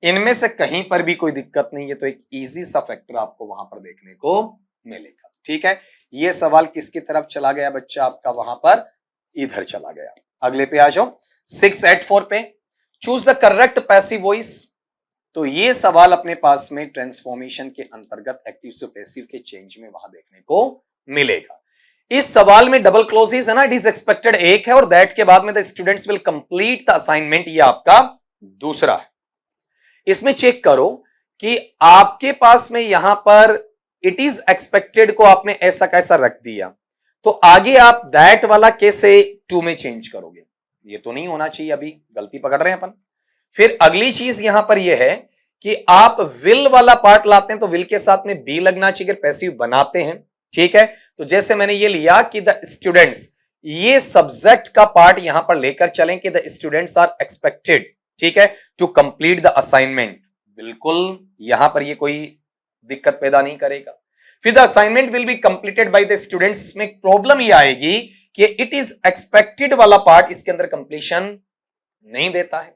इनमें से कहीं पर भी कोई दिक्कत नहीं है। तो एक इजी सा फैक्टर आपको वहां पर देखने को मिलेगा। ठीक है, ये सवाल किसकी तरफ चला गया बच्चा आपका, वहां पर इधर चला गया। अगले पे आ जाओ 684 पे, choose the correct passive voice. तो ये सवाल अपने पास में ट्रांसफॉर्मेशन के अंतर्गत एक्टिव से पैसिव के चेंज में वहां देखने को मिलेगा। इस सवाल में डबल क्लोजेस है ना, इट इज एक्सपेक्टेड एक है और दैट के बाद में the students will complete the assignment, ये आपका दूसरा है। इसमें चेक करो कि आपके पास में यहां पर इट इज एक्सपेक्टेड को आपने ऐसा कैसा रख दिया, तो आगे आप दैट वाला कैसे टू में चेंज करोगे, ये तो नहीं होना चाहिए, अभी गलती पकड़ रहे हैं अपन। फिर अगली चीज यहां पर यह है कि आप विल वाला पार्ट लाते हैं तो विल के साथ में बी लगना चाहिए, पैसिव बनाते हैं। ठीक है, तो जैसे मैंने ये लिया कि द स्टूडेंट्स, ये सब्जेक्ट का पार्ट यहां पर लेकर चलें कि द स्टूडेंट्स आर एक्सपेक्टेड, ठीक है, टू कंप्लीट द असाइनमेंट, बिल्कुल यहां पर ये कोई दिक्कत पैदा नहीं करेगा। फिर the assignment will be completed by the students, इसमें प्रॉब्लम ये आएगी कि इट इज एक्सपेक्टेड वाला पार्ट इसके अंदर कंप्लीशन नहीं देता है।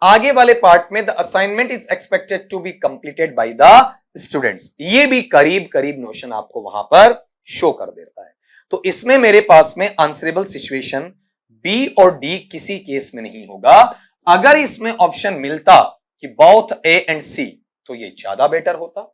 आगे वाले पार्ट में the assignment is expected to be completed by the students, ये भी करीब करीब नोशन आपको वहां पर शो कर देता है। तो इसमें मेरे पास में आंसरेबल सिचुएशन बी और डी किसी केस में नहीं होगा। अगर इसमें ऑप्शन मिलता कि बोथ ए एंड सी तो ये ज्यादा बेटर होता,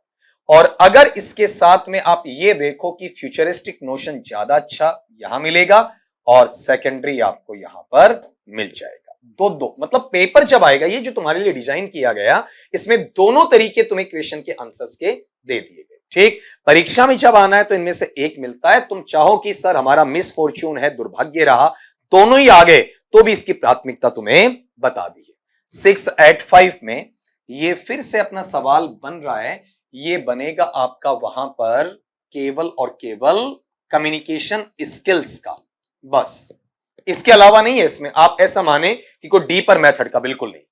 और अगर इसके साथ में आप ये देखो कि फ्यूचरिस्टिक नोशन ज्यादा अच्छा यहां मिलेगा और सेकेंडरी आपको यहां पर मिल जाएगा। दो मतलब पेपर जब आएगा, ये जो तुम्हारे लिए डिजाइन किया गया, इसमें दोनों तरीके तुम्हें क्वेश्चन के आंसर्स के दे दिए गए। ठीक, परीक्षा में जब आना है तो इनमें से एक मिलता है, तुम चाहो कि सर हमारा मिस फॉर्च्यून है, दुर्भाग्य रहा, दोनों ही आ गए, तो भी इसकी प्राथमिकता तुम्हें बता दी है। 685 में ये फिर से अपना सवाल बन रहा है, ये बनेगा आपका वहां पर केवल और केवल कम्युनिकेशन स्किल्स का, बस इसके अलावा नहीं है। इसमें आप ऐसा माने कि कोई डीपर मेथड का, बिल्कुल नहीं।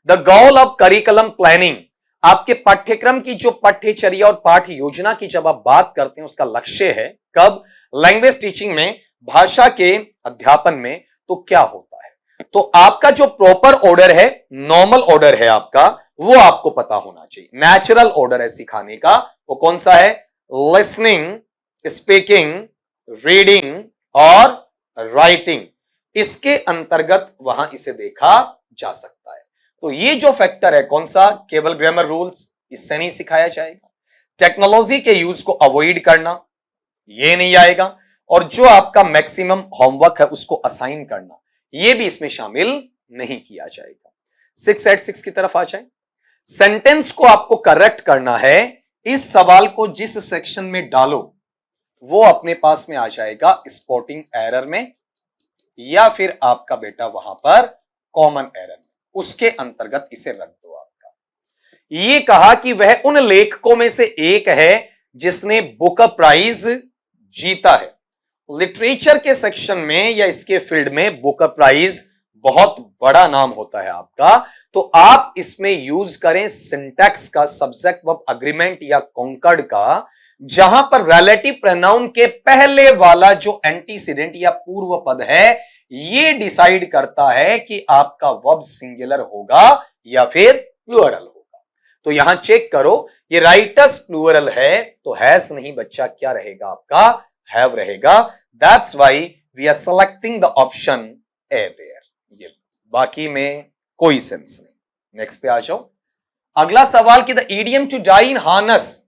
The goal of curriculum planning, आपके पाठ्यक्रम की जो पाठ्यचर्या और पाठ्य योजना की जब आप बात करते हैं, उसका लक्ष्य है कब, लैंग्वेज टीचिंग में, भाषा के अध्यापन में, तो क्या होता है। तो आपका जो प्रॉपर ऑर्डर है, नॉर्मल ऑर्डर है आपका, वो आपको पता होना चाहिए। नेचुरल ऑर्डर है सिखाने का, वो कौन सा है, लिसनिंग, स्पीकिंग, रीडिंग और राइटिंग, इसके अंतर्गत वहां इसे देखा जा सकता है। तो ये जो फैक्टर है कौन सा, केवल ग्रामर रूल्स, इससे नहीं सिखाया जाएगा। टेक्नोलॉजी के यूज को अवॉइड करना, ये नहीं आएगा, और जो आपका मैक्सिमम होमवर्क है उसको असाइन करना, ये भी इसमें शामिल नहीं किया जाएगा। 686 की तरफ आ जाए। सेंटेंस को आपको करेक्ट करना है, इस सवाल को जिस सेक्शन में डालो वो अपने पास में आ जाएगा स्पॉटिंग एरर में, या फिर आपका बेटा वहां पर कॉमन एरर में, उसके अंतर्गत इसे रख दो। आपका ये कहा कि वह उन लेखकों में से एक है जिसने बुकर प्राइज जीता है। लिटरेचर के सेक्शन में या इसके फील्ड में बुकर प्राइज बहुत बड़ा नाम होता है आपका, तो आप इसमें यूज करें सिंटैक्स का, सब्जेक्ट वर्ब अग्रीमेंट या कॉन्कर्ड का, जहां पर रिलेटिव प्रोनाउन के पहले वाला जो एंटीसीडेंट या पूर्व पद है, ये डिसाइड करता है कि आपका वर्ब सिंगुलर होगा या फिर प्लूरल होगा। तो यहां चेक करो, ये राइटर्स प्लूरल है तो हैज नहीं बच्चा, क्या रहेगा आपका, हैव रहेगा। That's why we are selecting the option A there. ये बाकी में कोई सेंस नहीं। नेक्स्ट पे आ जाओ। अगला सवाल कि the idiom to die in harness,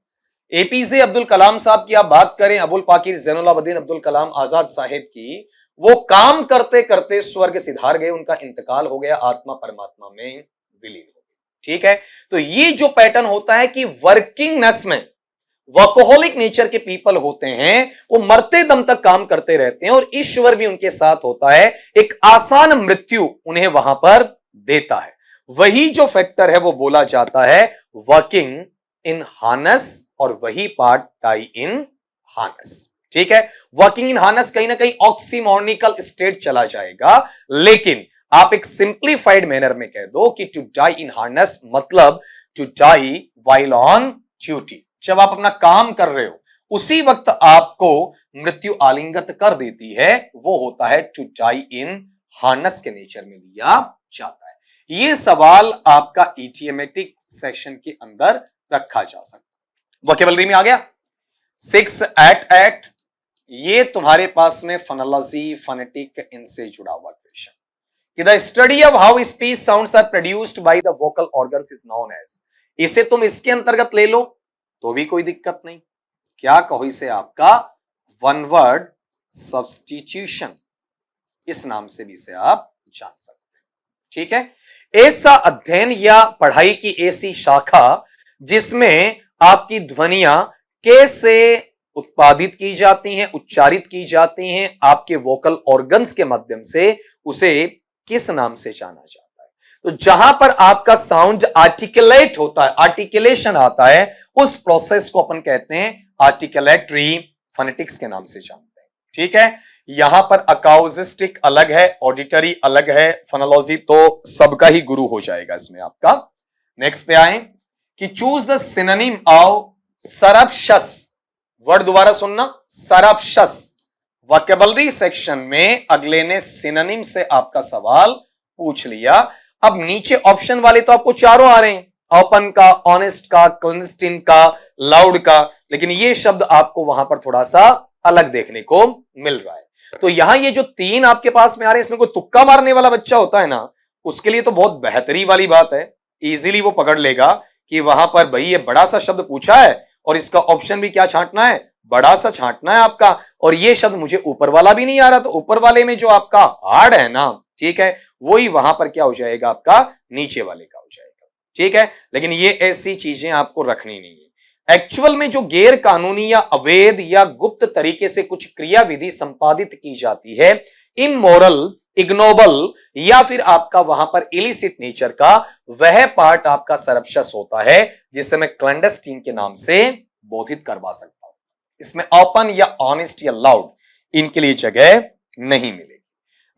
APJ Abdul Kalam साहब की आप बात करें, अबुल पाकिर ज़ैनुलाब्दीन अब्दुल कलाम आजाद साहेब की, वो काम करते करते स्वर्ग सिधार गए, उनका इंतकाल हो गया, आत्मा परमात्मा में विलीन हो गई। ठीक है, तो ये जो पैटर्न होता है कि वर्किंगनेस में वर्कोहलिक नेचर के पीपल होते हैं, वो मरते दम तक काम करते रहते हैं और ईश्वर भी उनके साथ होता है, एक आसान मृत्यु उन्हें वहां पर देता है। वही जो फैक्टर है वो बोला जाता है वर्किंग इन हार्नेस और वही पार्ट टाई इन हार्नेस। ठीक है, वर्किंग इन हार्नेस कहीं ना कहीं ऑक्सीमोर्निकल स्टेट चला जाएगा, लेकिन आप एक सिंप्लीफाइड मैनर में कह दो कि टू डाई इन हार्नेस मतलब to die while on duty. जब आप अपना काम कर रहे हो उसी वक्त आपको मृत्यु आलिंगत कर देती है, वो होता है टू डाई इन हार्नेस के नेचर में लिया जाता है। ये सवाल आपका इडियोमेटिक सेक्शन के अंदर रखा जा सकता है। वोकैबुलरी में आ गया 6 8 ये तुम्हारे पास में फोनोलॉजी फोनेटिक इनसे जुड़ा हुआ क्वेश्चन कि the study of how speech sounds are produced by the vocal organs is known as. इसे तुम इसके अंतर्गत ले लो तो भी कोई दिक्कत नहीं। क्या कहो इसे? आपका वन वर्ड सब्स्टिट्यूशन, इस नाम से भी इसे आप जान सकते हैं। ठीक है, ऐसा अध्ययन या पढ़ाई की ऐसी शाखा जिसमें आपकी ध्वनियां कैसे उत्पादित की जाती हैं, उच्चारित की जाती हैं आपके वोकल ऑर्गन्स के माध्यम से, उसे किस नाम से जाना जाता है? तो जहां पर आपका साउंड आर्टिकुलेट होता है, आर्टिकुलेशन आता है, उस प्रोसेस को अपन कहते हैं आर्टिकुलेटरी फोनेटिक्स के नाम से जानते हैं। ठीक है, यहां पर अकाउस्टिक अलग है, ऑडिटरी अलग है, फोनोलॉजी तो सबका ही गुरु हो जाएगा इसमें आपका। नेक्स्ट पे आए कि choose the synonym of surreptitious. Word दोबारा सुनना, सरप्शस। वोकैबुलरी सेक्शन में अगले ने सिनोनिम से आपका सवाल पूछ लिया। अब नीचे ऑप्शन वाले तो आपको चारों आ रहे हैं, ओपन का, ऑनेस्ट का, क्लिनस्टिन का, लाउड का, लेकिन ये शब्द आपको वहां पर थोड़ा सा अलग देखने को मिल रहा है। तो यहां ये जो 3 आपके पास में आ रहे हैं, इसमें कोई तुक्का मारने वाला बच्चा होता है ना, उसके लिए तो बहुत बेहतरी वाली बात है, इजीली वो पकड़ लेगा कि वहां पर भाई ये बड़ा सा शब्द पूछा है और इसका ऑप्शन भी क्या छांटना है, बड़ा सा छांटना है आपका, और ये शब्द मुझे ऊपर वाला भी नहीं आ रहा, तो ऊपर वाले में जो आपका हार्ड है ना, ठीक है, वही वहां पर क्या हो जाएगा, आपका नीचे वाले का हो जाएगा। ठीक है, लेकिन ये ऐसी चीजें आपको रखनी नहीं है। एक्चुअल में जो गैर कानूनी या अवैध या गुप्त तरीके से कुछ क्रियाविधि संपादित की जाती है, इमोरल, इग्नोबल या फिर आपका वहां पर इलिसिट नेचर का, वह पार्ट आपका सरप्शस होता है, जिसे मैं क्लैंडस्टीन के नाम से बोधित करवा सकता हूं। इसमें ओपन या ऑनेस्ट या लाउड इनके लिए जगह नहीं मिलेगी।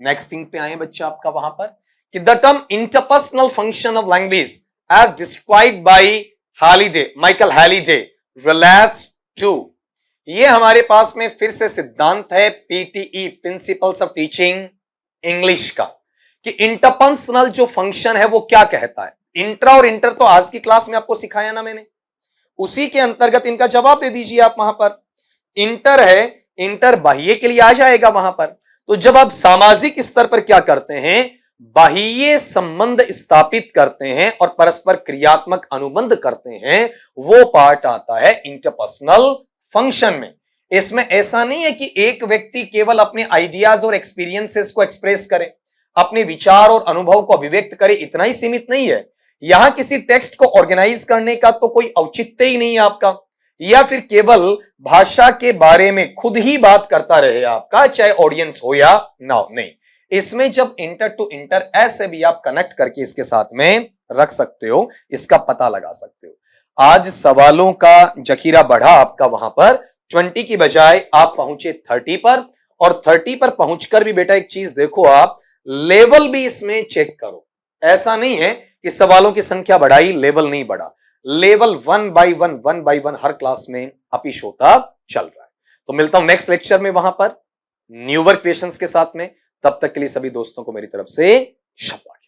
नेक्स्ट थिंग पे आए बच्चा आपका वहां पर कि the term interpersonal function of language as described by Halliday, Michael Halliday, relates to. ये हमारे पास में फिर से सिद्धांत है PTE, principles of teaching English का, कि इंटरपर्सनल जो फंक्शन है वो क्या कहता है। इंट्रा और इंटर तो आज की क्लास में आपको सिखाया ना मैंने, उसी के अंतर्गत इनका जवाब दे दीजिए आप। वहां पर इंटर है, इंटर बाह्य के लिए आ जाएगा वहां पर। तो जब आप सामाजिक स्तर पर क्या करते हैं, बाह्य संबंध स्थापित करते हैं और परस्पर क्रियात्मक अनुबंध करते हैं, वो पार्ट आता है इंटरपर्सनल फंक्शन में। इसमें ऐसा नहीं है कि एक व्यक्ति केवल अपने आइडियाज और एक्सपीरियंसेस को एक्सप्रेस करे, अपने विचार और अनुभव को अभिव्यक्त करे, इतना ही सीमित नहीं है। यहां किसी टेक्स्ट को ऑर्गेनाइज करने का तो कोई औचित्य ही नहीं है आपका, या फिर केवल भाषा के बारे में खुद ही बात करता रहे आपका, चाहे ऑडियंस हो या ना हो, नहीं। इसमें जब इंटर टू इंटर ऐसे भी आप कनेक्ट करके इसके साथ में रख सकते हो, इसका पता लगा सकते हो। आज सवालों का जखीरा बढ़ा आपका, वहां पर 20 की बजाय आप पहुंचे 30 पर, और 30 पर पहुंचकर भी बेटा एक चीज देखो, आप लेवल भी इसमें चेक करो। ऐसा नहीं है कि सवालों की संख्या बढ़ाई, लेवल नहीं बढ़ा। लेवल 1 बाय 1 हर क्लास में अपिश होता चल रहा है। तो मिलता हूं नेक्स्ट लेक्चर में वहां पर न्यूवर क्वेश्चंस के साथ में। तब तक के लिए सभी दोस्तों को मेरी तरफ से शाबाश।